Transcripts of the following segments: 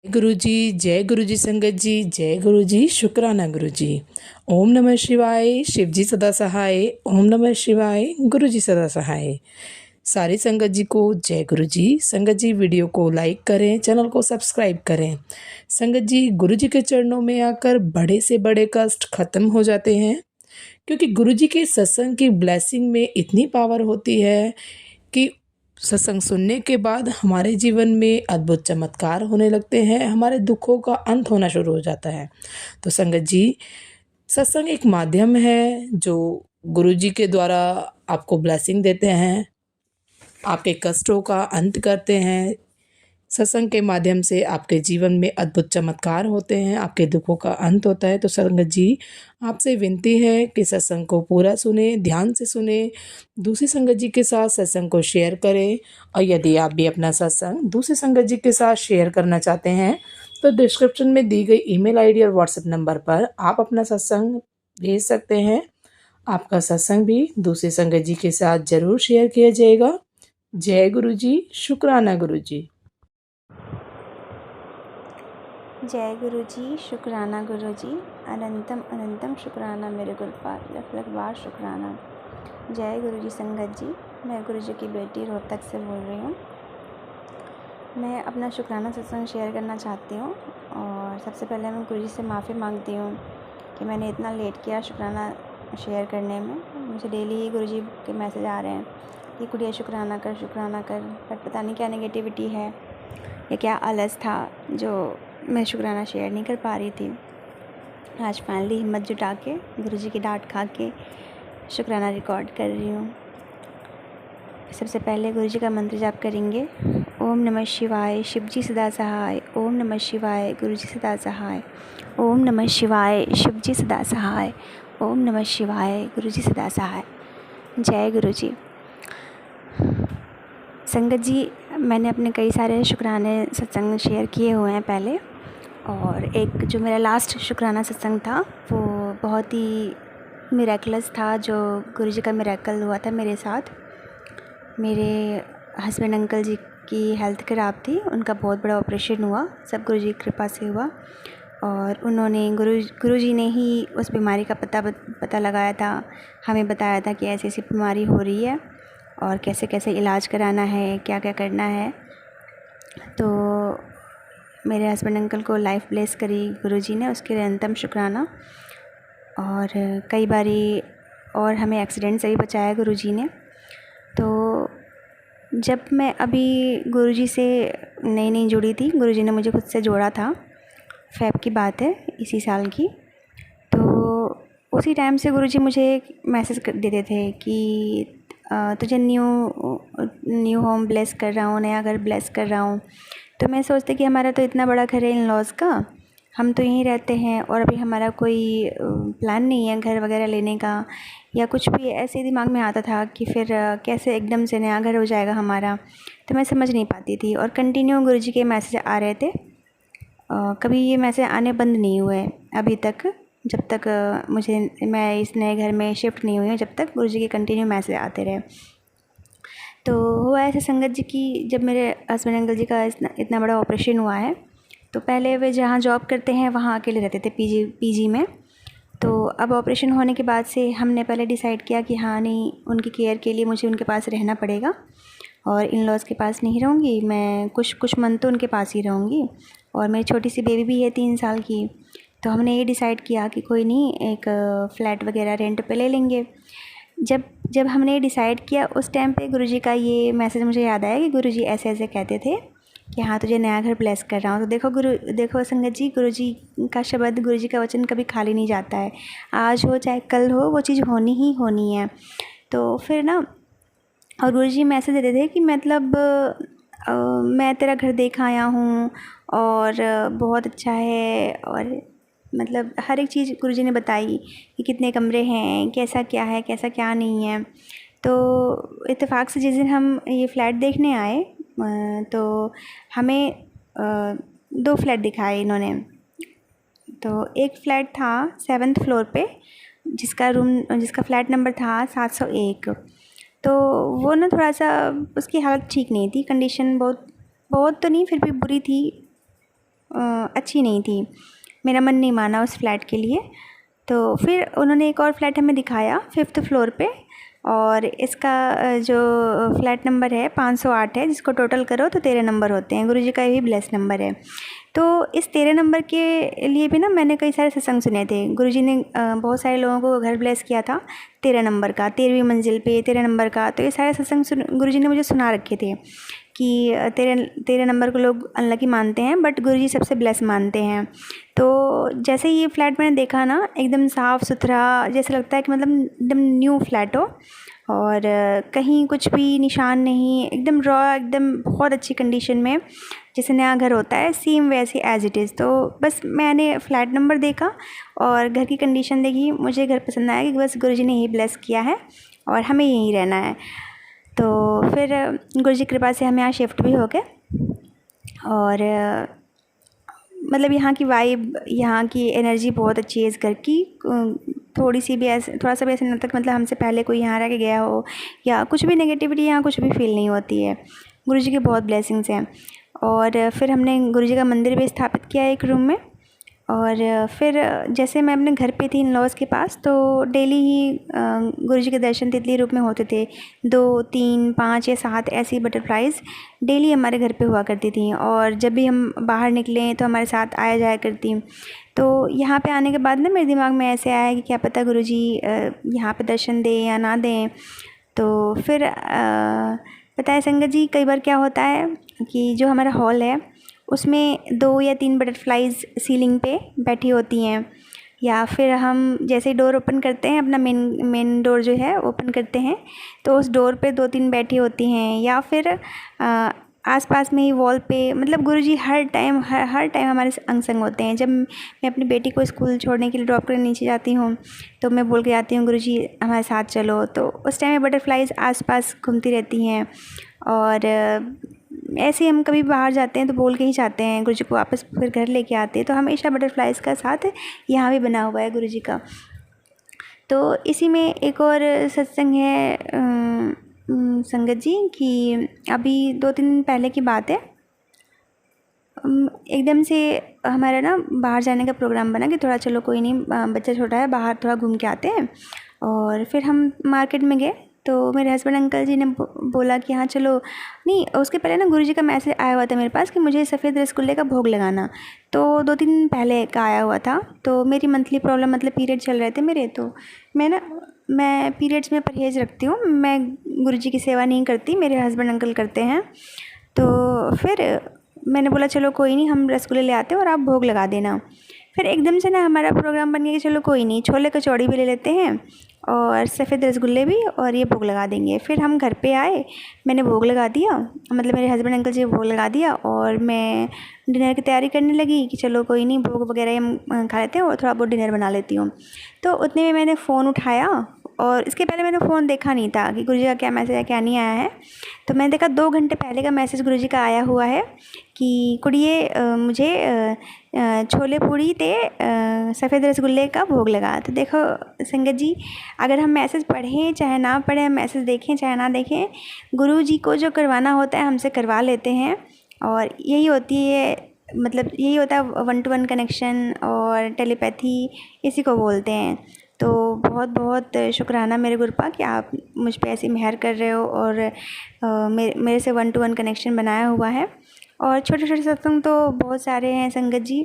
जय गुरु जी संगत जी, जय गुरु जी, शुक्राना गुरु जी। ओम नमः शिवाय, शिव जी सदा सहाय। ओम नमः शिवाय, गुरु जी सदा सहाय। सारी संगत जी को जय गुरु जी। संगत जी वीडियो को लाइक करें, चैनल को सब्सक्राइब करें। संगत जी गुरु जी के चरणों में आकर बड़े से बड़े कष्ट खत्म हो जाते हैं, क्योंकि गुरु जी के सत्संग की ब्लेसिंग में इतनी पावर होती है कि सत्संग सुनने के बाद हमारे जीवन में अद्भुत चमत्कार होने लगते हैं, हमारे दुखों का अंत होना शुरू हो जाता है। तो संगत जी, सत्संग एक माध्यम है जो गुरु जी के द्वारा आपको ब्लेसिंग देते हैं, आपके कष्टों का अंत करते हैं। सत्संग के माध्यम से आपके जीवन में अद्भुत चमत्कार होते हैं, आपके दुखों का अंत होता है। तो संगत जी, आपसे विनती है कि सत्संग को पूरा सुने, ध्यान से सुने, दूसरी संगत जी के साथ सत्संग को शेयर करें। और यदि आप भी अपना सत्संग दूसरी संगत जी के साथ शेयर करना चाहते हैं तो डिस्क्रिप्शन में दी गई ईमेल आईडी और व्हाट्सएप नंबर पर आप अपना सत्संग भेज सकते हैं। आपका सत्संग भी दूसरी संगत जी के साथ ज़रूर शेयर किया जाएगा। जय गुरु जी, शुक्राना गुरु जी। जय गुरु जी, शुक्राना गुरु जी। अनंतम अनंतम शुक्राना मेरे गुरुपाद, लख लख बार शुक्राना। जय गुरु जी संगत जी। मैं गुरु जी की बेटी रोहतक से बोल रही हूँ। मैं अपना शुक्राना सत्संग शेयर करना चाहती हूँ और सबसे पहले मैं गुरु जी से माफ़ी मांगती हूँ कि मैंने इतना लेट किया शुक्राना शेयर करने में। मुझे डेली ही गुरु जी के मैसेज आ रहे हैं कि कुड़िया शुक्राना कर, बट पता नहीं क्या नेगेटिविटी है या क्या आलस था जो मैं शुक्राना शेयर नहीं कर पा रही थी। आज फाइनली हिम्मत जुटा के गुरु जी की डांट खा के शुक्राना रिकॉर्ड कर रही हूँ। सबसे पहले गुरु जी का मंत्र जाप करेंगे। ओम नमः शिवाय, शिव जी सदा सहाय। ओम नमः शिवाय, गुरु जी सदा सहाय। ओम नमः शिवाय, शिव जी सदा सहाय। ओम नमः शिवाय, गुरु जी सदा सहाय। जय गुरु जी। संगत जी, मैंने अपने कई सारे शुक्राने सत्संग शेयर किए हुए हैं पहले, और एक जो मेरा लास्ट शुक्राना सत्संग था वो बहुत ही मिरेकलस था, जो गुरु जी का मिरेकल हुआ था मेरे साथ। मेरे हस्बैंड अंकल जी की हेल्थ ख़राब थी, उनका बहुत बड़ा ऑपरेशन हुआ, सब गुरु जी की कृपा से हुआ। और उन्होंने गुरु जी ने ही उस बीमारी का पता लगाया था, हमें बताया था कि ऐसी ऐसी बीमारी हो रही है और कैसे कैसे इलाज कराना है, क्या क्या करना है। तो मेरे हस्बैंड अंकल को लाइफ ब्लेस करी गुरुजी ने, उसके लिए अनंतम शुक्राना। और कई बारी और हमें एक्सीडेंट से भी बचाया गुरुजी ने। तो जब मैं अभी गुरुजी से नई जुड़ी थी, गुरुजी ने मुझे खुद से जोड़ा था, फ़ेब की बात है इसी साल की। तो उसी टाइम से गुरुजी मुझे एक मैसेज देते थे कि तुझे न्यू होम ब्लेस कर रहा हूँ, नया घर ब्लेस कर रहा हूँ। तो मैं सोचती कि हमारा तो इतना बड़ा घर है इन लॉज़ का, हम तो यहीं रहते हैं और अभी हमारा कोई प्लान नहीं है घर वगैरह लेने का या कुछ भी। ऐसे दिमाग में आता था कि फिर कैसे एकदम से नया घर हो जाएगा हमारा। तो मैं समझ नहीं पाती थी और कंटिन्यू गुरुजी के मैसेज आ रहे थे। कभी ये मैसेज आने बंद नहीं हुए अभी तक, जब तक मैं इस नए घर में शिफ्ट नहीं हुई हूँ, जब तक गुरुजी के कंटिन्यू मैसेज आते रहे। तो हुआ ऐसे संगत जी की, जब मेरे हस्बैंड अंकल जी का इतना बड़ा ऑपरेशन हुआ है, तो पहले वे जहाँ जॉब करते हैं वहाँ अकेले रहते थे पीजी में। तो अब ऑपरेशन होने के बाद से हमने पहले डिसाइड किया कि हाँ नहीं, उनकी केयर के लिए मुझे उनके पास रहना पड़ेगा और इन लॉज़ के पास नहीं रहूँगी मैं, कुछ मंथ तो उनके पास ही रहूँगी। और मेरी छोटी सी बेबी भी है 3 साल की। तो हमने ये डिसाइड किया कि कोई नहीं, एक फ़्लैट वगैरह रेंट पे ले लेंगे। जब हमने डिसाइड किया उस टाइम पे गुरुजी का ये मैसेज मुझे याद आया कि गुरुजी ऐसे ऐसे कहते थे कि हाँ तुझे नया घर ब्लेस कर रहा हूँ। तो देखो संगत जी, गुरुजी का शब्द, गुरुजी का वचन कभी खाली नहीं जाता है। आज हो चाहे कल हो, वो चीज़ होनी ही होनी है। तो फिर ना, और गुरुजी मैसेज देते थे कि मतलब मैं तेरा घर देख आया हूँ और बहुत अच्छा है, और मतलब हर एक चीज़ गुरुजी ने बताई कि कितने कमरे हैं, कैसा क्या है, कैसा क्या नहीं है। तो इत्तेफाक से जिस दिन हम ये फ़्लैट देखने आए तो हमें 2 फ्लैट दिखाए इन्होंने। तो एक फ़्लैट था 7th फ्लोर पे, जिसका फ़्लैट नंबर था 701। तो वो ना थोड़ा सा, उसकी हालत ठीक नहीं थी, कंडीशन बहुत तो नहीं फिर भी बुरी थी। अच्छी नहीं थी। मेरा मन नहीं माना उस फ्लैट के लिए। तो फिर उन्होंने एक और फ्लैट हमें दिखाया 5th फ्लोर पे, और इसका जो फ्लैट नंबर है 508 है, जिसको टोटल करो तो 13 नंबर होते हैं। गुरुजी का ये भी ब्लेस नंबर है। तो इस 13 नंबर के लिए भी ना मैंने कई सारे सत्संग सुने थे। गुरुजी ने बहुत सारे लोगों को घर ब्लेस किया था 13 नंबर का, 13वीं मंजिल पे 13 नंबर का। तो ये सारे सत्संग गुरुजी ने मुझे सुना रखे थे कि 13 नंबर को लोग अनलकी मानते हैं, बट गुरुजी सबसे ब्लेस मानते हैं। तो जैसे ही ये फ्लैट मैंने देखा ना, एकदम साफ़ सुथरा, जैसे लगता है कि मतलब एकदम न्यू फ्लैट हो, और कहीं कुछ भी निशान नहीं, एकदम रॉ, एकदम बहुत अच्छी कंडीशन में जैसे नया घर होता है, सेम वैसे एज़ इट इज़। तो बस मैंने फ्लैट नंबर देखा और घर की कंडीशन देखी, मुझे घर पसंद आया कि बस गुरुजी ने यही ब्लेस किया है और हमें यहीं रहना है। तो फिर गुरुजी की कृपा से हम यहाँ शिफ्ट भी हो गए। और मतलब यहाँ की वाइब, यहाँ की एनर्जी बहुत अच्छी है इस घर की। थोड़ी सी भी ऐसे, थोड़ा सा भी ऐसे नहीं लगता कि मतलब हमसे पहले कोई यहाँ रह के गया हो, या कुछ भी नेगेटिविटी यहाँ कुछ भी फील नहीं होती है। गुरुजी के बहुत ब्लेसिंग्स हैं। और फिर हमने गुरुजी का मंदिर भी स्थापित किया एक रूम में। और फिर जैसे मैं अपने घर पे थी इन लॉज के पास, तो डेली ही गुरुजी के दर्शन तितली रूप में होते थे। 2, 3, 5 या 7 ऐसी बटरफ्लाइज डेली हमारे घर पे हुआ करती थी, और जब भी हम बाहर निकलें तो हमारे साथ आया जाया करती। तो यहाँ पे आने के बाद ना मेरे दिमाग में ऐसे आया कि क्या पता गुरुजी यहाँ पे दर्शन दें या ना दें। तो फिर पता है संगत जी, कई बार क्या होता है कि जो हमारा हॉल है उसमें 2 या 3 बटरफ्लाइज सीलिंग पे बैठी होती हैं, या फिर हम जैसे ही डोर ओपन करते हैं, अपना मेन डोर जो है ओपन करते हैं, तो उस डोर पे 2-3 बैठी होती हैं, या फिर आसपास में ही वॉल पे। मतलब गुरुजी हर टाइम हमारे अंग संग होते हैं। जब मैं अपनी बेटी को स्कूल छोड़ने के लिए ड्रॉप करने नीचे जाती हूँ, तो मैं बोल के जाती हूँ गुरुजी हमारे साथ चलो, तो उस टाइम में बटरफ्लाइज आसपास घूमती रहती हैं। और ऐसे ही हम कभी बाहर जाते हैं तो बोल के ही जाते हैं, गुरुजी को वापस फिर घर लेके आते हैं। तो हमेशा बटरफ्लाइज का साथ यहाँ भी बना हुआ है गुरुजी का। तो इसी में एक और सत्संग है संगत जी कि अभी 2-3 दिन पहले की बात है। एकदम से हमारा ना बाहर जाने का प्रोग्राम बना कि थोड़ा चलो कोई नहीं, बच्चा छोटा है, बाहर थोड़ा घूम के आते हैं। और फिर हम मार्केट में गए, तो मेरे हस्बैंड अंकल जी ने बोला कि हाँ चलो। नहीं, उसके पहले ना गुरुजी का मैसेज आया हुआ था मेरे पास कि मुझे सफ़ेद रसगुल्ले का भोग लगाना। तो 2-3 दिन पहले का आया हुआ था। तो मेरी मंथली प्रॉब्लम, मतलब पीरियड चल रहे थे मेरे, तो मैं पीरियड्स में परहेज़ रखती हूँ। मैं गुरुजी की सेवा नहीं करती, मेरे हस्बैंड अंकल करते हैं। तो फिर मैंने बोला चलो कोई नहीं, हम रसगुल्ले ले आते हैं और आप भोग लगा देना। फिर एकदम से ना हमारा प्रोग्राम बन गया कि चलो कोई नहीं, छोले कचौड़ी भी ले लेते हैं और सफ़ेद रसगुल्ले भी, और ये भोग लगा देंगे। फिर हम घर पे आए, मैंने भोग लगा दिया, मतलब मेरे हस्बैंड अंकल जी भोग लगा दिया, और मैं डिनर की तैयारी करने लगी कि चलो कोई नहीं, भोग वगैरह हम खा लेते हैं और थोड़ा बहुत डिनर बना लेती हूँ। तो उतने में मैंने फ़ोन उठाया, और इसके पहले मैंने फ़ोन देखा नहीं था कि गुरुजी का क्या मैसेज है क्या नहीं आया है। तो मैंने देखा 2 घंटे पहले का मैसेज गुरुजी का आया हुआ है कि कुड़िए मुझे छोले पूड़ी ते सफ़ेद रसगुल्ले का भोग लगा। तो देखो संगत जी, अगर हम मैसेज पढ़ें चाहे ना पढ़ें, हम मैसेज देखें चाहे ना देखें, गुरुजी को जो करवाना होता है हमसे करवा लेते हैं। और यही होती है, मतलब यही होता है 1 to 1 कनेक्शन और टेलीपैथी, इसी को बोलते हैं। तो बहुत बहुत शुक्राना मेरे गुरुपा कि आप मुझ पे ऐसी मेहर कर रहे हो, और मेरे से 1 to 1 कनेक्शन बनाया हुआ है। और छोटे छोटे सत्संग तो बहुत सारे हैं संगत जी,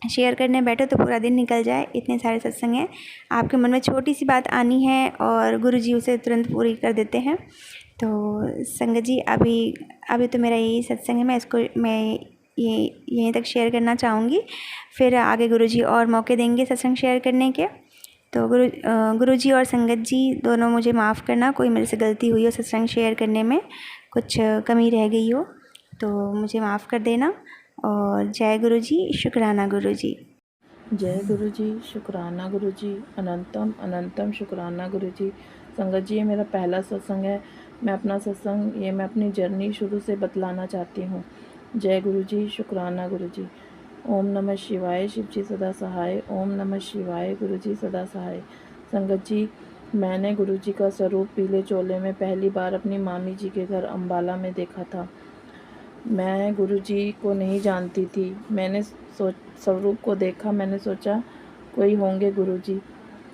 शेयर करने बैठो तो पूरा दिन निकल जाए, इतने सारे सत्संग हैं। आपके मन में छोटी सी बात आनी है और गुरुजी उसे तुरंत पूरी कर देते हैं। तो संगत जी, अभी तो मेरा यही सत्संग है, मैं ये यहीं तक शेयर करना चाहूँगी। फिर आगे गुरुजी और मौके देंगे सत्संग शेयर करने के। तो गुरुजी और संगत जी दोनों मुझे माफ़ करना, कोई मेरे से गलती हुई हो सत्संग शेयर करने में, कुछ कमी रह गई हो तो मुझे माफ़ कर देना। और जय गुरुजी, शुक्राना गुरुजी। जय गुरुजी, शुक्राना गुरुजी, अनंतम अनंतम शुक्राना गुरुजी। संगत जी, ये मेरा पहला सत्संग है। मैं अपनी जर्नी शुरू से बतलाना चाहती हूँ। जय गुरुजी, शुक्राना गुरुजी। ओम नमः शिवाय, शिव जी सदा सहाय। ओम नमः शिवाय, गुरुजी सदा सहाय। संगत जी, मैंने गुरुजी का स्वरूप पीले चोले में पहली बार अपनी मामी जी के घर अम्बाला में देखा था। मैं गुरुजी को नहीं जानती थी। मैंने स्वरूप को देखा, मैंने सोचा कोई होंगे गुरुजी।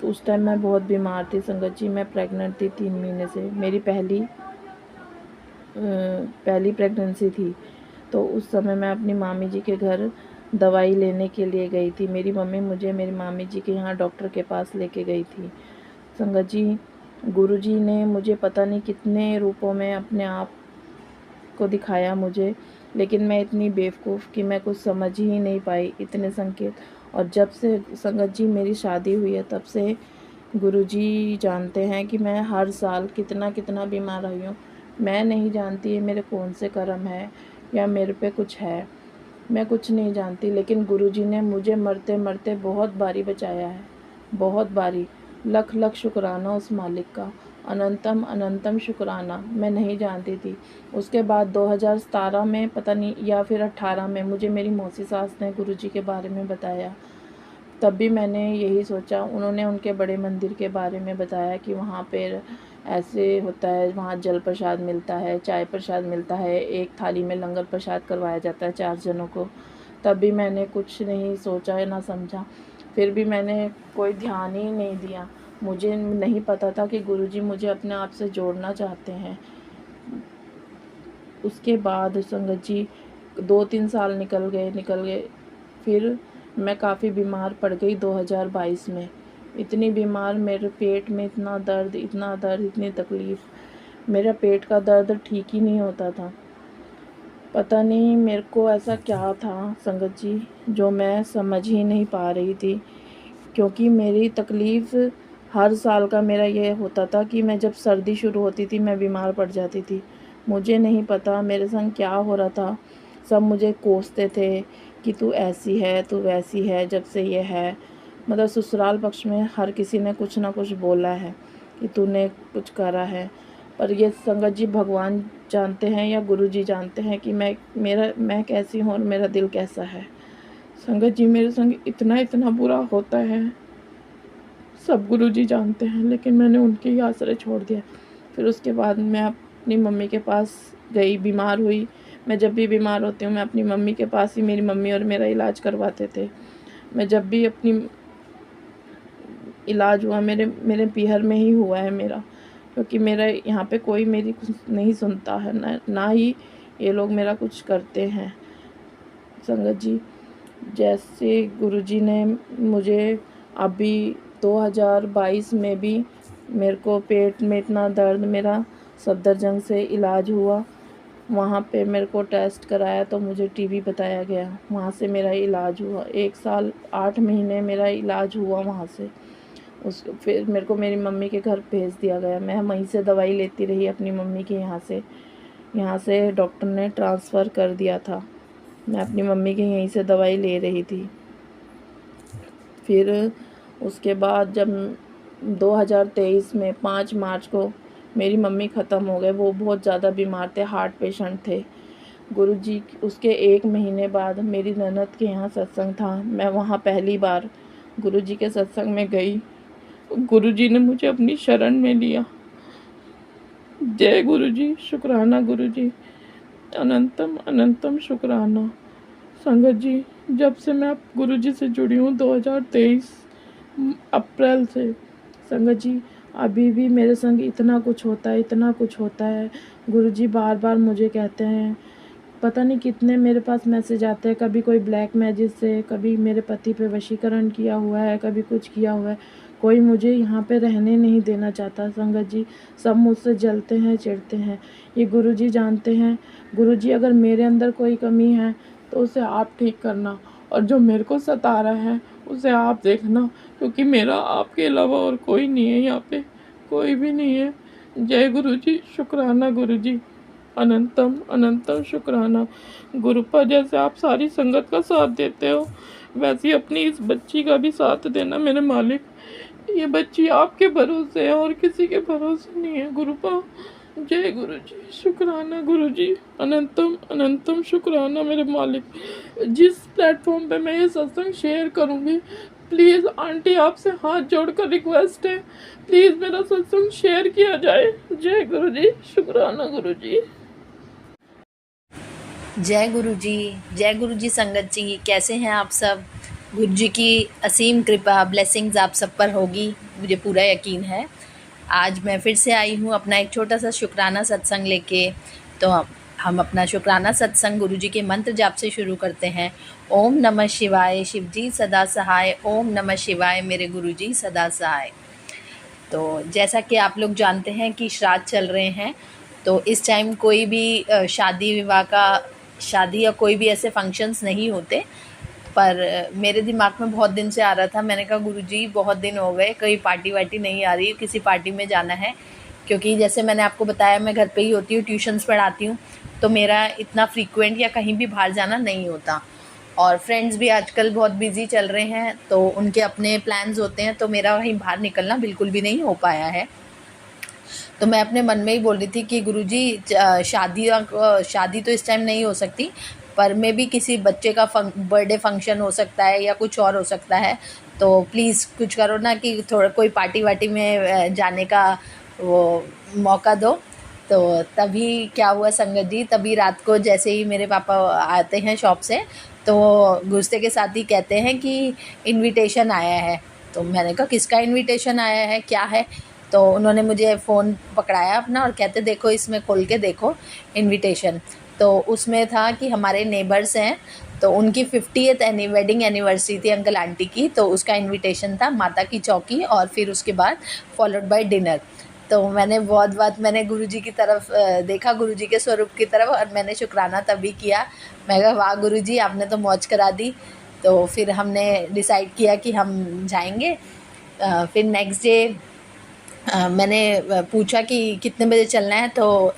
तो उस टाइम मैं बहुत बीमार थी संगत जी। मैं प्रेग्नेंट थी 3 महीने से। मेरी पहली प्रेगनेंसी थी। तो उस समय मैं अपनी मामी जी के घर दवाई लेने के लिए गई थी। मेरी मम्मी मुझे मेरी मामी जी के यहाँ डॉक्टर के पास लेके गई थी। संगत जी, गुरुजी ने मुझे पता नहीं कितने रूपों में अपने आप को दिखाया मुझे, लेकिन मैं इतनी बेवकूफ़ कि मैं कुछ समझ ही नहीं पाई इतने संकेत। और जब से संगत जी मेरी शादी हुई है, तब से गुरुजी जानते हैं कि मैं हर साल कितना कितना बीमार रही हूँ। मैं नहीं जानती है मेरे कौन से कर्म है या मेरे पे कुछ है, मैं कुछ नहीं जानती। लेकिन गुरुजी ने मुझे मरते मरते बहुत बारी बचाया है, बहुत बारी। लख लख शुक्राना उस मालिक का, अनंतम अनंतम शुक्राना। मैं नहीं जानती थी। उसके बाद 2017 में पता नहीं या फिर 18 में मुझे मेरी मौसी सास ने गुरुजी के बारे में बताया। तब भी मैंने यही सोचा। उन्होंने उनके बड़े मंदिर के बारे में बताया कि वहाँ पर ऐसे होता है, वहाँ जल प्रसाद मिलता है, चाय प्रसाद मिलता है, एक थाली में लंगर प्रसाद करवाया जाता है 4 जनों को। तब भी मैंने कुछ नहीं सोचा या ना समझा। फिर भी मैंने कोई ध्यान ही नहीं दिया। मुझे नहीं पता था कि गुरुजी मुझे अपने आप से जोड़ना चाहते हैं। उसके बाद संगत जी 2-3 साल निकल गए। फिर मैं काफ़ी बीमार पड़ गई 2022 में। इतनी बीमार, मेरे पेट में इतना दर्द, इतनी तकलीफ़। मेरा पेट का दर्द ठीक ही नहीं होता था। पता नहीं मेरे को ऐसा क्या था संगत जी, जो मैं समझ ही नहीं पा रही थी। क्योंकि मेरी तकलीफ़ हर साल का मेरा ये होता था कि मैं जब सर्दी शुरू होती थी मैं बीमार पड़ जाती थी। मुझे नहीं पता मेरे संग क्या हो रहा था। सब मुझे कोसते थे कि तू ऐसी है, तू वैसी है जब से ये है। मतलब ससुराल पक्ष में हर किसी ने कुछ ना कुछ बोला है कि तूने कुछ करा है। पर ये संगत जी भगवान जानते हैं या गुरुजी जानते हैं कि मैं कैसी हूँ और मेरा दिल कैसा है। संगत जी मेरे संग इतना बुरा होता है, सब गुरुजी जानते हैं, लेकिन मैंने उनके ही आसरे छोड़ दिया। फिर उसके बाद मैं अपनी मम्मी के पास गई, बीमार हुई। मैं जब भी बीमार होती हूँ मैं अपनी मम्मी के पास ही, मेरी मम्मी और मेरा इलाज करवाते थे। मैं जब भी अपनी इलाज हुआ मेरे पीहर में ही हुआ है मेरा, क्योंकि मेरा यहाँ पे कोई मेरी कुछ नहीं सुनता है, ना ही ये लोग मेरा कुछ करते हैं। संगत जी, जैसे गुरुजी ने मुझे अभी 2022 में भी मेरे को पेट में इतना दर्द, मेरा सफदरजंग से इलाज हुआ। वहाँ पे मेरे को टेस्ट कराया तो मुझे टीबी बताया गया। वहाँ से मेरा इलाज हुआ। 1 साल 8 महीने मेरा इलाज हुआ वहाँ से। फिर मेरे को मेरी मम्मी के घर भेज दिया गया। मैं वहीं से दवाई लेती रही अपनी मम्मी के यहाँ से डॉक्टर ने ट्रांसफ़र कर दिया था। मैं अपनी मम्मी के यहीं से दवाई ले रही थी। फिर उसके बाद जब 2023 में 5 मार्च को मेरी मम्मी ख़त्म हो गए। वो बहुत ज़्यादा बीमार थे, हार्ट पेशेंट थे। गुरुजी उसके 1 महीने बाद मेरी ननद के यहाँ सत्संग था। मैं वहाँ पहली बार गुरुजी के सत्संग में गई। गुरुजी ने मुझे अपनी शरण में लिया। जय गुरुजी, शुक्राना गुरुजी, अनंतम अनंतम शुक्राना। संगत जी, जब से मैं गुरुजी से जुड़ी हूँ 2023 अप्रैल से, संगत जी अभी भी मेरे संग इतना कुछ होता है। गुरुजी बार बार मुझे कहते हैं, पता नहीं कितने मेरे पास मैसेज आते हैं। कभी कोई ब्लैक मैजिक से, कभी मेरे पति पे वशीकरण किया हुआ है, कभी कुछ किया हुआ है। कोई मुझे यहाँ पे रहने नहीं देना चाहता। संगत जी, सब मुझसे जलते हैं, चिढ़ते हैं। ये गुरुजी जानते हैं। गुरुजी, अगर मेरे अंदर कोई कमी है तो उसे आप ठीक करना, और जो मेरे को सता रहा है उसे आप देखना, क्योंकि मेरा आपके अलावा और कोई नहीं है यहाँ पे, कोई भी नहीं है। जय गुरुजी, शुक्राना गुरुजी, अनंतम अनंतम शुक्राना। गुरुपा, जैसे आप सारी संगत का साथ देते हो, वैसे ही अपनी इस बच्ची का भी साथ देना मेरे मालिक। ये बच्ची आपके भरोसे है और किसी के भरोसे नहीं है गुरुपा। जय गुरुजी, शुक्राना गुरुजी, अनंतम अनंतम शुक्राना मेरे मालिक। जिस प्लेटफॉर्म पे मैं ये सत्संग शेयर करूँगी, प्लीज़ आंटी आपसे हाथ जोड़कर रिक्वेस्ट है, प्लीज़ मेरा सत्संग शेयर किया जाए। जय गुरुजी, शुक्राना गुरुजी। जय गुरु जी संगत जी, कैसे हैं आप सब। गुरु जी की असीम कृपा ब्लेसिंग्स आप सब पर होगी, मुझे पूरा यकीन है। आज मैं फिर से आई हूँ अपना एक छोटा सा शुक्राना सत्संग लेके। तो हम अपना शुक्राना सत्संग गुरु जी के मंत्र जाप से शुरू करते हैं। ओम नमः शिवाय, शिव जी सदा सहाय। ओम नमः शिवाय, मेरे गुरु जी सदा सहाय। तो जैसा कि आप लोग जानते हैं कि श्राद्ध चल रहे हैं, तो इस टाइम कोई भी शादी विवाह का शादी या कोई भी ऐसे फंक्शंस नहीं होते। पर मेरे दिमाग में बहुत दिन से आ रहा था, मैंने कहा गुरुजी बहुत दिन हो गए, कोई पार्टी वार्टी नहीं आ रही, किसी पार्टी में जाना है। क्योंकि जैसे मैंने आपको बताया मैं घर पे ही होती हूँ, ट्यूशन्स पढ़ाती हूँ, तो मेरा इतना फ्रीक्वेंट या कहीं भी बाहर जाना नहीं होता। और फ्रेंड्स भी आजकल बहुत बिजी चल रहे हैं, तो उनके अपने प्लान्स होते हैं, तो मेरा कहीं बाहर निकलना बिल्कुल भी नहीं हो पाया है। तो मैं अपने मन में ही बोल रही थी कि गुरुजी शादी तो इस टाइम नहीं हो सकती, पर मे भी किसी बच्चे का बर्थडे फंक्शन हो सकता है या कुछ और हो सकता है, तो प्लीज़ कुछ करो ना कि थोड़ा कोई पार्टी वार्टी में जाने का वो मौका दो। तो तभी क्या हुआ संगत जी, तभी रात को जैसे ही मेरे पापा आते हैं शॉप से, तो घुसते के साथ ही कहते हैं कि इनविटेशन आया है। तो मैंने कहा किसका इनविटेशन आया है, क्या है। तो उन्होंने मुझे फ़ोन पकड़ाया अपना और कहते देखो इसमें खोल के देखो इनविटेशन। तो उसमें था कि हमारे नेबर्स हैं, तो उनकी 50th वेडिंग एनिवर्सरी थी अंकल आंटी की, तो उसका इनविटेशन था, माता की चौकी, और फिर उसके बाद फॉलोड बाय डिनर। तो मैंने बहुत बात मैंने गुरुजी की तरफ देखा, गुरुजी के स्वरूप की तरफ, और मैंने शुक्राना तभी किया। मैं कहा वाह गुरुजी, आपने तो मौज करा दी। तो फिर हमने डिसाइड किया कि हम जाएंगे। फिर नेक्स्ट डे मैंने पूछा कि कितने बजे चलना है। तो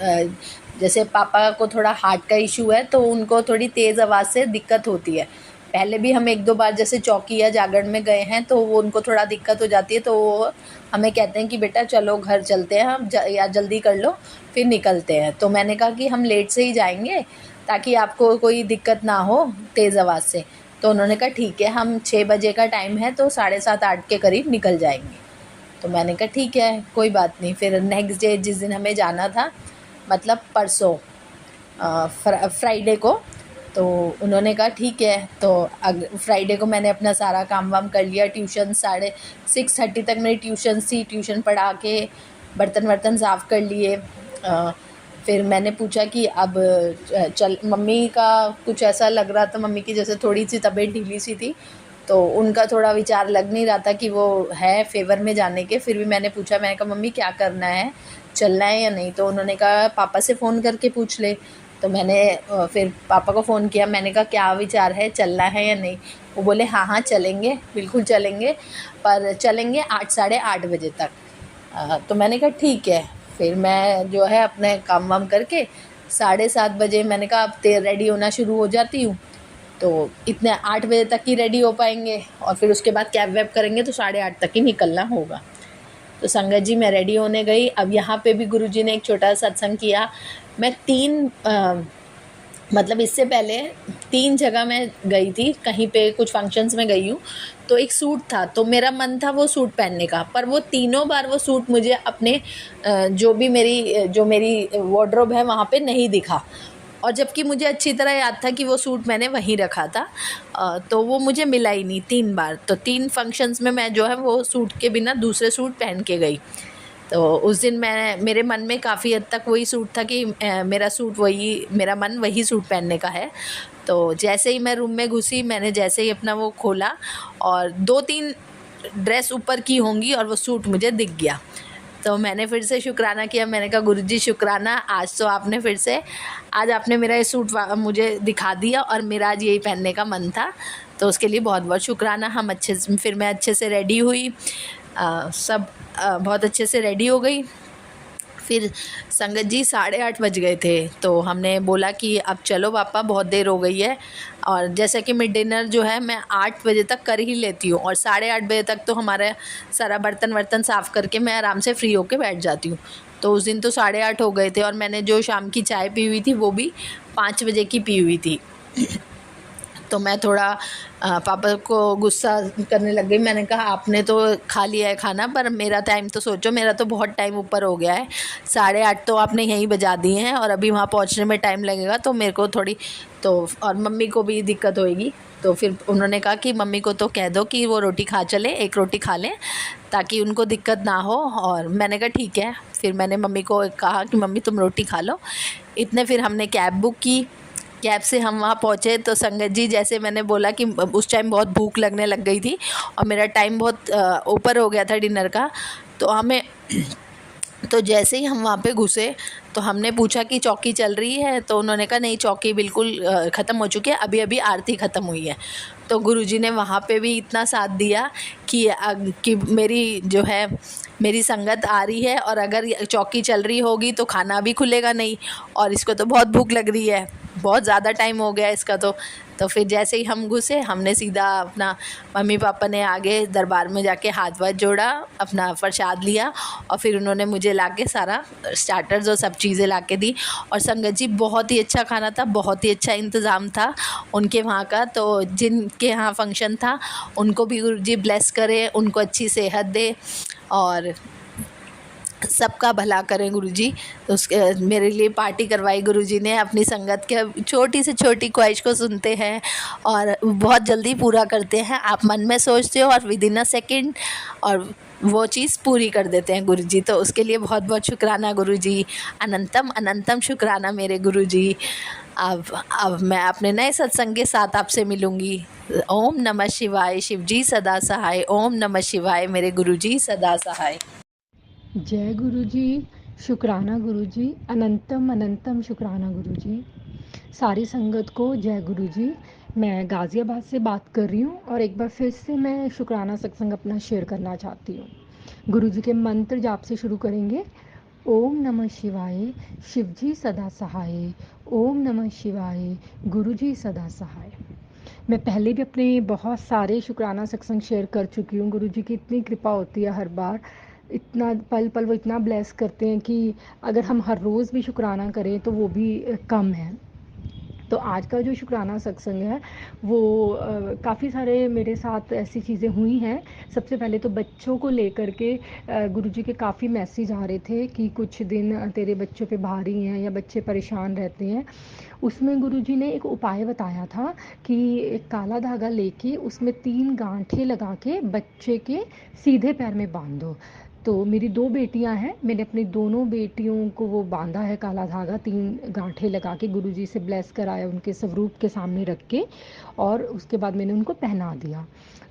जैसे पापा को थोड़ा हार्ट का इशू है, तो उनको थोड़ी तेज़ आवाज़ से दिक्कत होती है। पहले भी हम 1-2 बार जैसे चौकी या जागरण में गए हैं, तो वो उनको थोड़ा दिक्कत हो जाती है, तो वो हमें कहते हैं कि बेटा चलो घर चलते हैं हम, या जल्दी कर लो फिर निकलते हैं। तो मैंने कहा कि हम लेट से ही जाएंगे ताकि आपको कोई दिक्कत ना हो तेज़ आवाज़ से। तो उन्होंने कहा ठीक है, हम 6 बजे का टाइम है, तो 7:30-8 के करीब निकल जाएंगे। तो मैंने कहा ठीक है, कोई बात नहीं। फिर नेक्स्ट डे जिस दिन हमें जाना था, मतलब परसों फ्राइडे को, तो उन्होंने कहा ठीक है। तो फ्राइडे को मैंने अपना सारा काम वाम कर लिया। ट्यूशन 6:30 तक मेरी ट्यूशन थी, ट्यूशन पढ़ा के बर्तन वर्तन साफ़ कर लिए। फिर मैंने पूछा कि अब चल, मम्मी का कुछ ऐसा लग रहा था, मम्मी की जैसे थोड़ी सी तबीयत ढीली सी थी, तो उनका थोड़ा विचार लग नहीं रहा था कि वो है फेवर में जाने के। फिर भी मैंने पूछा, मैंने कहा मम्मी क्या करना है, चलना है या नहीं। तो उन्होंने कहा पापा से फ़ोन करके पूछ ले। तो मैंने फिर पापा को फ़ोन किया, मैंने कहा क्या विचार है, चलना है या नहीं। वो बोले हाँ हाँ चलेंगे, बिल्कुल चलेंगे, पर चलेंगे 8-8:30 बजे तक। तो मैंने कहा ठीक है। फिर मैं जो है अपने काम वाम करके 7:30 बजे मैंने कहा अब रेडी होना शुरू हो जाती हूँ, तो इतने 8 बजे तक ही रेडी हो पाएंगे, और फिर उसके बाद कैब वैब करेंगे तो 8:30 तक ही निकलना होगा। तो संगत जी मैं रेडी होने गई। अब यहाँ पे भी गुरुजी ने एक छोटा सत्संग किया। मैं मतलब इससे पहले 3 जगह मैं गई थी, कहीं पे कुछ फंक्शंस में गई हूँ, तो एक सूट था, तो मेरा मन था वो सूट पहनने का, पर वो तीनों बार वो सूट मुझे अपने जो मेरी वार्डरोब है वहाँ पे नहीं दिखा। और जबकि मुझे अच्छी तरह याद था कि वो सूट मैंने वहीं रखा था, तो वो मुझे मिला ही नहीं 3 बार। तो 3 फंक्शंस में मैं जो है वो सूट के बिना दूसरे सूट पहन के गई। तो उस दिन मेरे मन में काफ़ी हद तक वही सूट था कि मेरा मन वही सूट पहनने का है। तो जैसे ही मैं रूम में घुसी, मैंने जैसे ही अपना वो खोला और 2-3 ड्रेस ऊपर की होंगी और वो सूट मुझे दिख गया। तो मैंने फिर से शुक्राना किया, मैंने कहा गुरुजी शुक्राना, आज आपने मेरा ये सूट मुझे दिखा दिया और मेरा आज यही पहनने का मन था, तो उसके लिए बहुत बहुत शुक्राना। फिर मैं अच्छे से रेडी हुई, सब बहुत अच्छे से रेडी हो गई। फिर संगत जी 8:30 बज गए थे, तो हमने बोला कि अब चलो पापा बहुत देर हो गई है। और जैसा कि मैं डिनर जो है मैं 8 बजे तक कर ही लेती हूँ, और 8:30 बजे तक तो हमारा सारा बर्तन वर्तन साफ़ करके मैं आराम से फ्री होके बैठ जाती हूँ। तो उस दिन तो 8:30 हो गए थे, और मैंने जो शाम की चाय पी हुई थी वो भी 5 बजे की पी हुई थी। तो मैं थोड़ा पापा को गुस्सा करने लग गई। मैंने कहा आपने तो खा लिया है खाना, पर मेरा टाइम तो सोचो, मेरा तो बहुत टाइम ऊपर हो गया है। 8:30 तो आपने यहीं बजा दिए हैं और अभी वहाँ पहुँचने में टाइम लगेगा, तो मेरे को थोड़ी तो और मम्मी को भी दिक्कत होएगी। तो फिर उन्होंने कहा कि मम्मी को तो कह दो कि वो रोटी खा चले, एक रोटी खा लें ताकि उनको दिक्कत ना हो। और मैंने कहा ठीक है। फिर मैंने मम्मी को कहा कि मम्मी तुम रोटी खा लो। इतने फिर हमने कैब बुक की। कैब से हम वहाँ पहुँचे तो संगत जी, जैसे मैंने बोला कि उस टाइम बहुत भूख लगने लग गई थी और मेरा टाइम बहुत ऊपर हो गया था डिनर का। तो हमें तो जैसे ही हम वहाँ पे घुसे तो हमने पूछा कि चौकी चल रही है, तो उन्होंने कहा नहीं, चौकी बिल्कुल ख़त्म हो चुकी है, अभी अभी आरती ख़त्म हुई है। तो गुरुजी ने वहाँ पे भी इतना साथ दिया कि मेरी जो है मेरी संगत आ रही है और अगर चौकी चल रही होगी तो खाना भी खुलेगा नहीं, और इसको तो बहुत भूख लग रही है, बहुत ज़्यादा टाइम हो गया इसका। तो फिर जैसे ही हम घुसे, हमने सीधा अपना मम्मी पापा ने आगे दरबार में जाके हाथ वाथ जोड़ा, अपना प्रसाद लिया और फिर उन्होंने मुझे लाके सारा स्टार्टर्स और सब चीज़ें लाके दी। और संगत जी बहुत ही अच्छा खाना था, बहुत ही अच्छा इंतज़ाम था उनके वहाँ का। तो जिनके यहाँ फंक्शन था उनको भी गुरुजी ब्लेस करे, उनको अच्छी सेहत दे और सबका भला करें गुरुजी। तो उसके मेरे लिए पार्टी करवाई गुरुजी ने। अपनी संगत के छोटी से छोटी ख्वाहिश को सुनते हैं और बहुत जल्दी पूरा करते हैं। आप मन में सोचते हो और विदिन अ सेकेंड और वो चीज़ पूरी कर देते हैं गुरुजी। तो उसके लिए बहुत बहुत शुक्राना गुरुजी, अनंतम अनंतम शुक्राना मेरे गुरुजी। अब मैं अपने नए सत्संग के साथ आपसे मिलूँगी। ओम नमः शिवाय, शिव जी सदा सहाय। ओम नमः शिवाय, मेरे गुरुजी सदा सहाय। जय गुरु जी, शुक्राना गुरु जी, अनंतम अनंतम शुक्राना गुरु जी। सारी संगत को जय गुरु जी। मैं गाज़ियाबाद से बात कर रही हूँ और एक बार फिर से मैं शुक्राना सत्संग अपना शेयर करना चाहती हूँ। गुरु जी के मंत्र जाप से शुरू करेंगे। ओम नमः शिवाय, शिव जी सदा सहाय। ओम नमः शिवाय, गुरु जी सदा सहाय। मैं पहले भी अपने बहुत सारे शुक्राना सत्संग शेयर कर चुकी हूँ। गुरु जी की इतनी कृपा होती है हर बार, इतना पल पल वो इतना ब्लेस करते हैं कि अगर हम हर रोज़ भी शुक्राना करें तो वो भी कम है। तो आज का जो शुक्राना सत्संग है वो काफ़ी सारे मेरे साथ ऐसी चीज़ें हुई हैं। सबसे पहले तो बच्चों को लेकर के गुरुजी के काफ़ी मैसेज आ रहे थे कि कुछ दिन तेरे बच्चों पे भारी हैं या बच्चे परेशान रहते हैं। उसमें गुरुजी ने एक उपाय बताया था कि एक काला धागा लेके उसमें 3 गांठें लगा के बच्चे के सीधे पैर में बांध दो। तो मेरी 2 बेटियां हैं, मैंने अपनी दोनों बेटियों को वो बांधा है काला धागा, 3 गांठें लगा के गुरुजी से ब्लेस कराया उनके स्वरूप के सामने रख के, और उसके बाद मैंने उनको पहना दिया।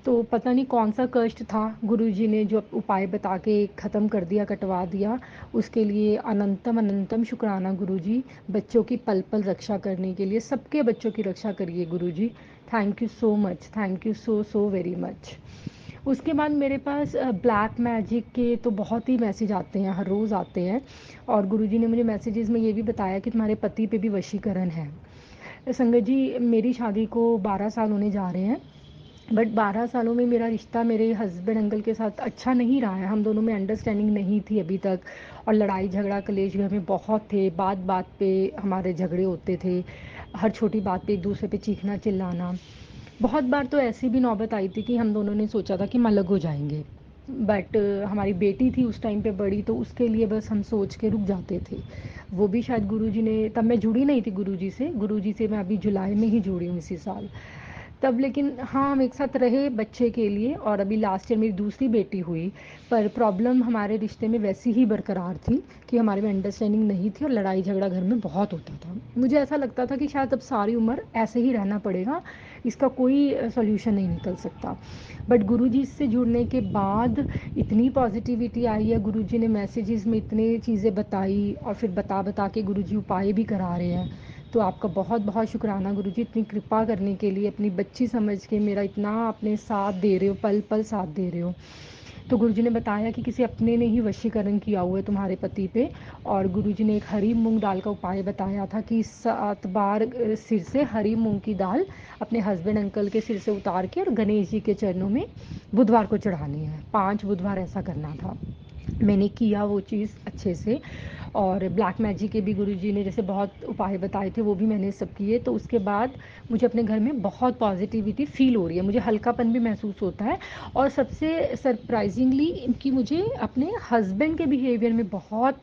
तो पता नहीं कौन सा कष्ट था, गुरुजी ने जो उपाय बता के ख़त्म कर दिया, कटवा दिया। उसके लिए अनंतम अनंतम शुक्राना गुरुजी। बच्चों की पल पल रक्षा करने के लिए सबके बच्चों की रक्षा करिए गुरुजी। Thank you so much, thank you so very much. उसके बाद मेरे पास ब्लैक मैजिक के तो बहुत ही मैसेज आते हैं, हर रोज़ आते हैं। और गुरुजी ने मुझे मैसेजेस में ये भी बताया कि तुम्हारे पति पे भी वशीकरण है। संगत जी, मेरी शादी को 12 साल होने जा रहे हैं, बट 12 सालों में मेरा रिश्ता मेरे हस्बैंड अंकल के साथ अच्छा नहीं रहा है। हम दोनों में अंडरस्टैंडिंग नहीं थी अभी तक, और लड़ाई झगड़ा कलेश घर में बहुत थे। बात बात पे हमारे झगड़े होते थे, हर छोटी बात पे एक दूसरे पे चीखना चिल्लाना। बहुत बार तो ऐसी भी नौबत आई थी कि हम दोनों ने सोचा था कि हम अलग हो जाएंगे, बट हमारी बेटी थी उस टाइम पे बड़ी, तो उसके लिए बस हम सोच के रुक जाते थे। वो भी शायद गुरुजी ने, तब मैं जुड़ी नहीं थी गुरुजी से मैं अभी जुलाई में ही जुड़ी हूँ इसी साल तब। लेकिन हाँ, हम एक साथ रहे बच्चे के लिए, और अभी लास्ट ईयर मेरी दूसरी बेटी हुई। पर प्रॉब्लम हमारे रिश्ते में वैसी ही बरकरार थी कि हमारे में अंडरस्टैंडिंग नहीं थी और लड़ाई झगड़ा घर में बहुत होता था। मुझे ऐसा लगता था कि शायद अब सारी उम्र ऐसे ही रहना पड़ेगा, इसका कोई सॉल्यूशन नहीं निकल सकता। बट गुरुजी से जुड़ने के बाद इतनी पॉजिटिविटी आई है, गुरुजी ने मैसेजेस में इतने चीज़ें बताई और फिर बता के गुरुजी उपाय भी करा रहे हैं। तो आपका बहुत बहुत शुक्राना गुरुजी, इतनी कृपा करने के लिए, अपनी बच्ची समझ के मेरा इतना अपने साथ दे रहे हो, पल पल साथ दे रहे हो। तो गुरुजी ने बताया कि किसी अपने ने ही वशीकरण किया हुआ है तुम्हारे पति पे। और गुरुजी ने एक हरी मूंग दाल का उपाय बताया था कि 7 बार सिर से हरी मूंग की दाल अपने हस्बैंड अंकल के सिर से उतार के और गणेश जी के चरणों में बुधवार को चढ़ानी है। 5 बुधवार ऐसा करना था। मैंने किया वो चीज़ अच्छे से। और ब्लैक मैजिक के भी गुरुजी ने जैसे बहुत उपाय बताए थे, वो भी मैंने सब किए। तो उसके बाद मुझे अपने घर में बहुत पॉजिटिविटी फ़ील हो रही है, मुझे हल्कापन भी महसूस होता है। और सबसे सरप्राइजिंगली कि मुझे अपने हस्बैंड के बिहेवियर में बहुत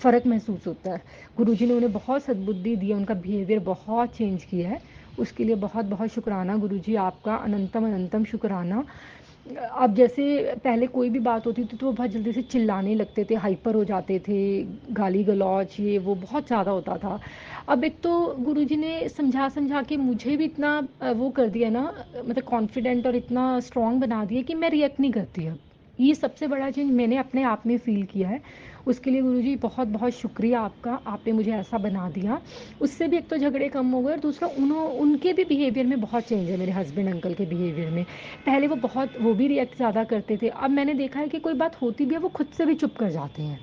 फ़र्क महसूस होता है। गुरुजी ने उन्हें बहुत सद्बुद्धि दी है, उनका बिहेवियर बहुत चेंज किया है। उसके लिए बहुत बहुत शुक्राना गुरुजी आपका, अनंतम अनंतम शुक्राना। अब जैसे पहले कोई भी बात होती थी तो वो बहुत जल्दी से चिल्लाने लगते थे, हाइपर हो जाते थे, गाली गलौज ये वो बहुत ज़्यादा होता था। अब एक तो गुरुजी ने समझा समझा के मुझे भी इतना वो कर दिया ना, मतलब कॉन्फिडेंट और इतना स्ट्रॉन्ग बना दिया कि मैं रिएक्ट नहीं करती अब। ये सबसे बड़ा चेंज मैंने अपने आप में फ़ील किया है। उसके लिए गुरुजी बहुत बहुत शुक्रिया आपका, आपने मुझे ऐसा बना दिया। उससे भी एक तो झगड़े कम हो गए और दूसरा उनके भी बिहेवियर में बहुत चेंज है, मेरे हस्बैंड अंकल के बिहेवियर में। पहले वो भी रिएक्ट ज़्यादा करते थे, अब मैंने देखा है कि कोई बात होती भी है वो खुद से भी चुप कर जाते हैं,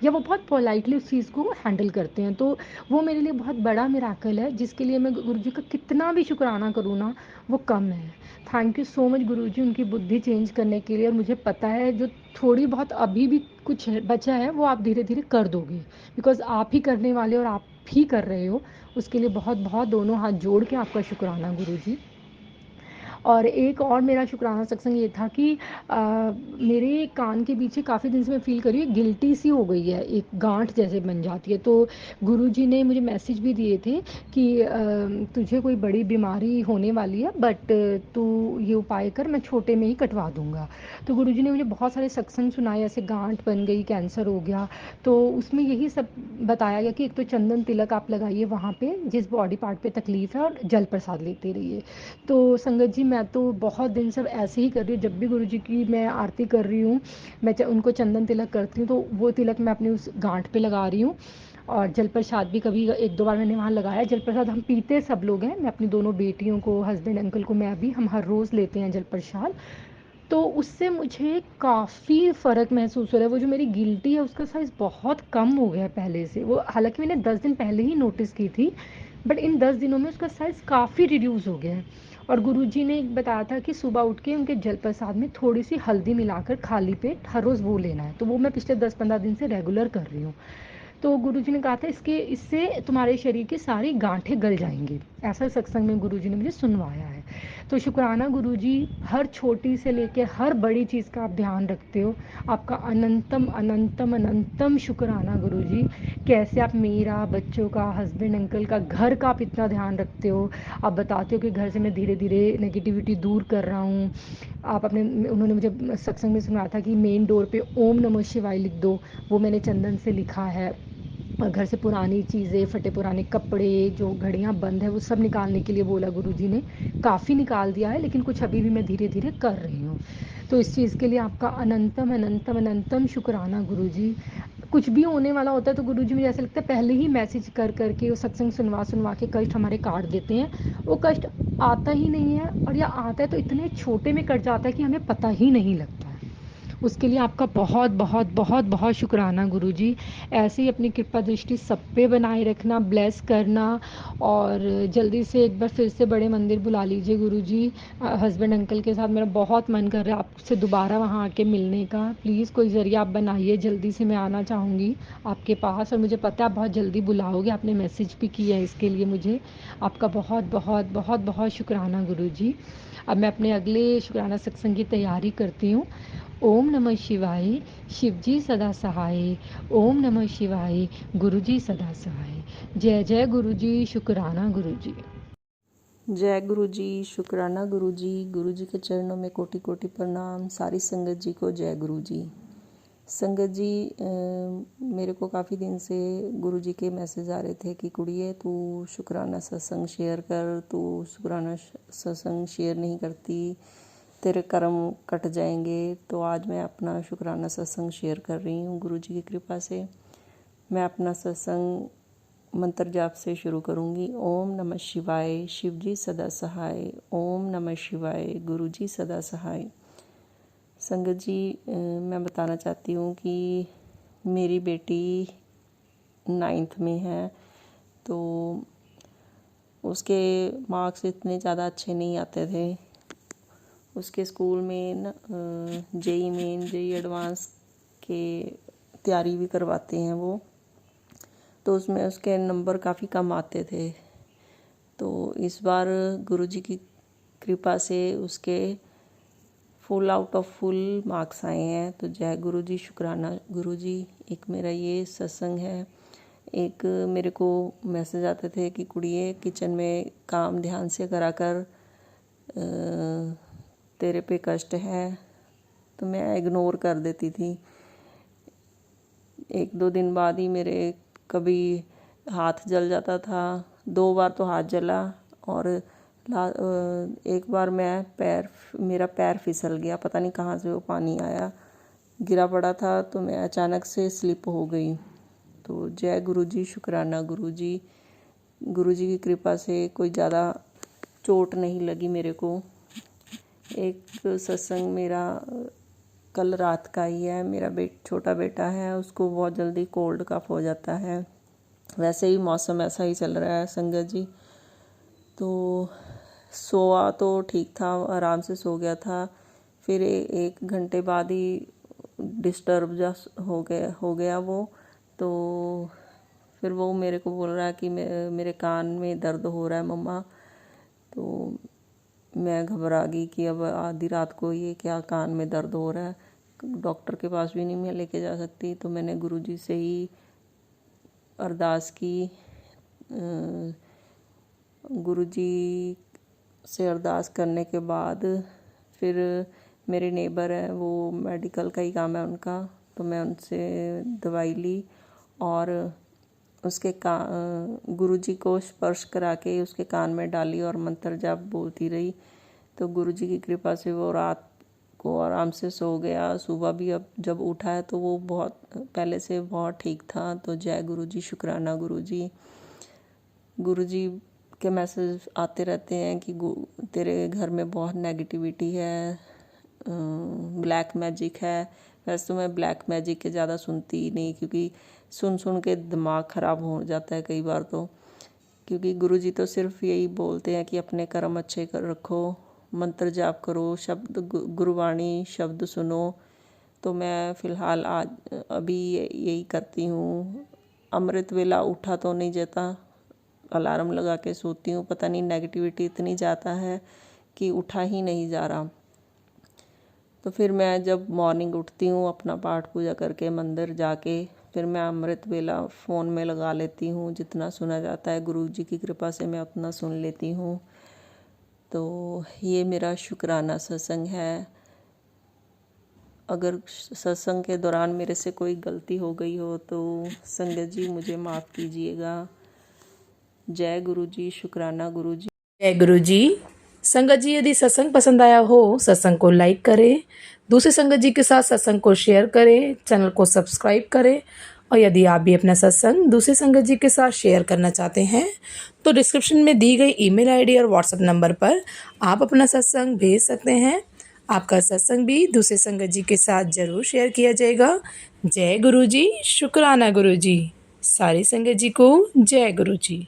या वो बहुत पोलाइटली उस चीज़ को हैंडल करते हैं। तो वो मेरे लिए बहुत बड़ा मिराकल है, जिसके लिए मैं गुरुजी का कितना भी शुक्राना करूँ ना वो कम है। थैंक यू सो मच गुरुजी उनकी बुद्धि चेंज करने के लिए। और मुझे पता है जो थोड़ी बहुत अभी भी कुछ बचा है वो आप धीरे धीरे कर दोगे, बिकॉज़ आप ही करने वाले और आप ही कर रहे हो। उसके लिए बहुत बहुत दोनों हाथ जोड़ के आपका शुक्राना गुरुजी। और एक और मेरा शुक्राना सत्संग ये था कि मेरे कान के पीछे काफ़ी दिन से मैं फ़ील कर रही हूँ गिल्टी सी हो गई है, एक गांठ जैसे बन जाती है। तो गुरुजी ने मुझे मैसेज भी दिए थे कि तुझे कोई बड़ी बीमारी होने वाली है, बट तू ये उपाय कर, मैं छोटे में ही कटवा दूंगा। तो गुरुजी ने मुझे बहुत सारे सत्संग सुनाए, ऐसे गांठ बन गई, कैंसर हो गया। तो उसमें यही सब बताया गया कि एक तो चंदन तिलक आप लगाइए वहाँ पे जिस बॉडी पार्ट पे तकलीफ़ है, और जल प्रसाद लेते रहिए। तो संगत जी मैं तो बहुत दिन से ऐसे ही कर रही हूँ, जब भी गुरुजी की मैं आरती कर रही हूँ उनको चंदन तिलक करती हूँ, तो वो तिलक मैं अपनी उस गांठ पे लगा रही हूँ। और जल प्रसाद भी कभी एक दो बार मैंने वहाँ लगाया। जल प्रसाद हम पीते सब लोग हैं, मैं अपनी दोनों बेटियों को, हस्बैंड अंकल को, मैं भी, हम हर रोज़ लेते हैं जल प्रसाद। तो उससे मुझे काफ़ी फ़र्क महसूस हो रहा है। वो जो मेरी गिल्टी है उसका साइज़ बहुत कम हो गया है पहले से। वो हालांकि मैंने 10 दिन पहले ही नोटिस की थी, बट इन 10 दिनों में उसका साइज़ काफ़ी रिड्यूस हो गया है। और गुरुजी ने एक बताया था कि सुबह उठ के उनके जल प्रसाद में थोड़ी सी हल्दी मिलाकर खाली पेट हर रोज़ वो लेना है। तो वो मैं पिछले 10-15 दिन से रेगुलर कर रही हूँ। तो गुरुजी ने कहा था इससे तुम्हारे शरीर की सारी गांठें गल जाएंगी, ऐसा सत्संग में गुरुजी ने मुझे सुनवाया है। तो शुक्राना गुरुजी, हर छोटी से लेकर हर बड़ी चीज़ का आप ध्यान रखते हो। आपका अनंतम अनंतम अनंतम शुक्राना गुरुजी। कैसे आप मेरा, बच्चों का, हस्बैंड अंकल का, घर का आप इतना ध्यान रखते हो। आप बताते हो कि घर से मैं धीरे धीरे नेगेटिविटी दूर कर रहा हूँ। आप अपने उन्होंने मुझे सत्संग में सुनाया था कि मेन डोर पे ओम नमः शिवाय लिख दो, वो मैंने चंदन से लिखा है। और घर से पुरानी चीज़ें, फटे पुराने कपड़े, जो घड़ियाँ बंद है, वो सब निकालने के लिए बोला गुरुजी ने। काफ़ी निकाल दिया है, लेकिन कुछ अभी भी मैं धीरे धीरे कर रही हूँ। तो इस चीज़ के लिए आपका अनंतम अनंतम अनंतम शुक्राना गुरुजी। कुछ भी होने वाला होता है तो गुरुजी मुझे ऐसा लगता है पहले ही मैसेज कर करके वो सत्संग सुनवा सुनवा के कष्ट हमारे काट देते हैं। वो कष्ट आता ही नहीं है, और या आता है तो इतने छोटे में कट जाता है कि हमें पता ही नहीं लगता है। उसके लिए आपका बहुत बहुत बहुत बहुत शुक्राना गुरुजी। ऐसे ही अपनी कृपा दृष्टि सब पे बनाए रखना, ब्लेस करना। और जल्दी से एक बार फिर से बड़े मंदिर बुला लीजिए गुरुजी। हस्बैंड अंकल के साथ मेरा बहुत मन कर रहा है आपसे दोबारा वहाँ आके मिलने का। प्लीज़ कोई ज़रिया आप बनाइए, जल्दी से मैं आना चाहूँगी आपके पास। और मुझे पता है आप बहुत जल्दी बुलाओगे, आपने मैसेज भी किया है इसके लिए मुझे। आपका बहुत बहुत बहुत बहुत शुक्राना गुरुजी। अब मैं अपने अगले शुक्राना सत्संग की तैयारी करती हूँ। ओम नमः शिवाय, शिवजी सदा सहाय। ओम नमः शिवाय, गुरुजी सदा सहाय। जय जय गुरुजी, शुक्राना गुरुजी। जय गुरु जी, शुक्राना गुरु जी। गुरु जी के चरणों में कोटि कोटि प्रणाम। सारी संगत जी को जय गुरु जी। संगत जी, मेरे को काफ़ी दिन से गुरु जी के मैसेज आ रहे थे कि कुड़िए तू शुक्राना सत्संग शेयर कर, तू शुक्राना सत्संग शेयर नहीं करती, तेरे कर्म कट जाएंगे। तो आज मैं अपना शुक्राना सत्संग शेयर कर रही हूँ गुरु जी की कृपा से। मैं अपना सत्संग मंत्र जाप से शुरू करूँगी। ओम नमः शिवाय, शिवजी सदा सहाय। ओम नमः शिवाय, गुरुजी सदा सहाय। संगत जी, मैं बताना चाहती हूँ कि मेरी बेटी 9th में है, तो उसके मार्क्स इतने ज़्यादा अच्छे नहीं आते थे। उसके स्कूल में जेई मेन, जेई एडवांस के तैयारी भी करवाते हैं वो, तो उसमें उसके नंबर काफ़ी कम आते थे। तो इस बार गुरुजी की कृपा से उसके full out of full marks आए हैं। तो जय गुरुजी, शुक्राना गुरुजी। एक मेरा ये सत्संग है। एक मेरे को मैसेज आते थे कि कुड़िए किचन में काम ध्यान से करा कर, तेरे पे कष्ट है, तो मैं इग्नोर कर देती थी। 1-2 दिन बाद ही मेरे कभी हाथ जल जाता था, 2 बार तो हाथ जला, और एक बार मेरा पैर फिसल गया, पता नहीं कहाँ से वो पानी आया, गिरा पड़ा था, तो मैं अचानक से स्लिप हो गई। तो जय गुरुजी, शुक्राना गुरुजी। गुरुजी की कृपा से कोई ज़्यादा चोट नहीं लगी मेरे को। एक सत्संग मेरा कल रात का ही है। मेरा छोटा बेटा है, उसको बहुत जल्दी कोल्ड कफ हो जाता है। वैसे ही मौसम ऐसा ही चल रहा है संगत जी। तो सोआ तो ठीक था, आराम से सो गया था, फिर 1 घंटे बाद ही डिस्टर्ब जैसा हो गया वो। तो फिर वो मेरे को बोल रहा है कि मेरे कान में दर्द हो रहा है मम्मा। तो मैं घबरा गई कि अब आधी रात को ये क्या कान में दर्द हो रहा है, डॉक्टर के पास भी नहीं मैं लेके जा सकती। तो मैंने गुरुजी से ही अरदास की। गुरुजी से अरदास करने के बाद फिर मेरे नेबर हैं, वो मेडिकल का ही काम है उनका, तो मैं उनसे दवाई ली और उसके गुरुजी को स्पर्श करा के उसके कान में डाली और मंत्र जाप बोलती रही। तो गुरुजी की कृपा से वो रात को आराम से सो गया। सुबह भी अब जब उठा है तो वो बहुत पहले से बहुत ठीक था। तो जय गुरुजी, शुक्राना गुरुजी। गुरुजी के मैसेज आते रहते हैं कि तेरे घर में बहुत नेगेटिविटी है, ब्लैक मैजिक है। वैसे तो मैं ब्लैक मैजिक के ज़्यादा सुनती ही नहीं, क्योंकि सुन के दिमाग ख़राब हो जाता है कई बार तो। क्योंकि गुरुजी तो सिर्फ यही बोलते हैं कि अपने कर्म अच्छे कर रखो, मंत्र जाप करो, शब्द गुरुवाणी शब्द सुनो। तो मैं फ़िलहाल आज अभी यही करती हूँ। अमृत वेला उठा तो नहीं जाता, अलार्म लगा के सोती हूँ, पता नहीं नेगेटिविटी इतनी जाता है कि उठा ही नहीं जा रहा। तो फिर मैं जब मॉर्निंग उठती हूँ अपना पाठ पूजा करके मंदिर जाके, फिर मैं अमृत वेला फ़ोन में लगा लेती हूँ। जितना सुना जाता है गुरुजी की कृपा से मैं उतना सुन लेती हूँ। तो ये मेरा शुक्राना सत्संग है। अगर सत्संग के दौरान मेरे से कोई गलती हो गई हो तो संगत जी मुझे माफ़ कीजिएगा। जय गुरुजी, शुक्राना गुरुजी। जय गुरुजी। संगत जी, यदि सत्संग पसंद आया हो, सत्संग को लाइक करें, दूसरे संगत जी के साथ सत्संग को शेयर करें, चैनल को सब्सक्राइब करें। और यदि आप भी अपना सत्संग दूसरे संगत जी के साथ शेयर करना चाहते हैं तो डिस्क्रिप्शन में दी गई ईमेल आईडी और व्हाट्सएप नंबर पर आप अपना सत्संग भेज सकते हैं। आपका सत्संग भी दूसरे संगत जी के साथ ज़रूर शेयर किया जाएगा। जय गुरुजी, शुक्राना गुरुजी। सारी संगत जी को जय गुरुजी।